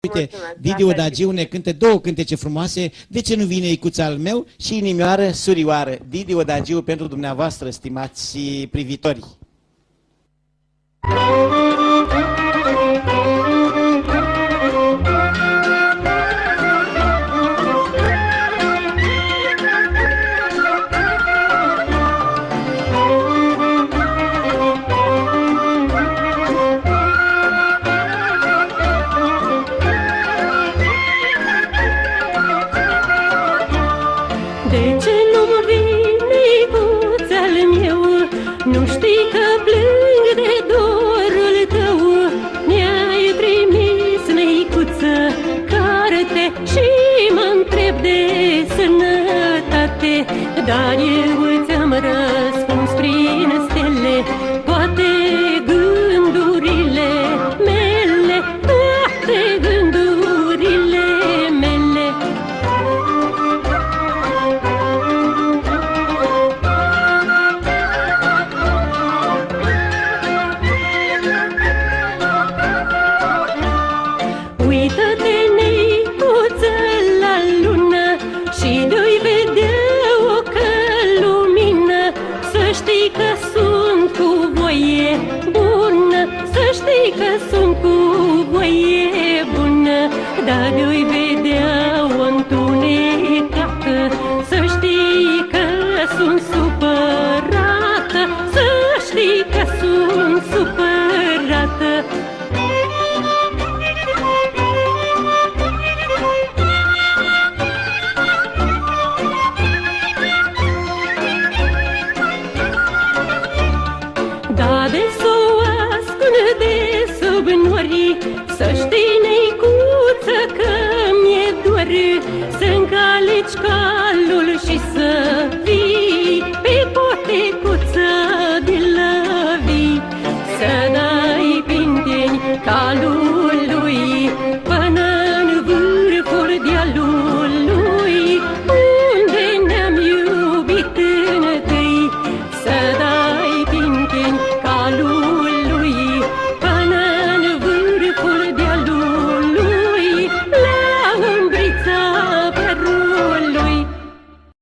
Uite, Didi Odagiu ne cântă două cântece frumoase. De ce nu vine Icuța al meu și Inimioară surioară? Didi Odagiu pentru dumneavoastră, stimați privitori. De ce nu-mi vine Icuța-l meu? Nu știi că plâng de dorul tău? Mi-ai trimis, neicuță, carte și mă-ntreb de sănătate. Dar eu ți-am răspuns prin stele toate gândurile mele, toate gândurile mele. Uită-te, neicuță, la lună și de-i vedea o lumină. Să știi că sunt cu voie bună, să știi că sunt cu voie bună. Dar de-i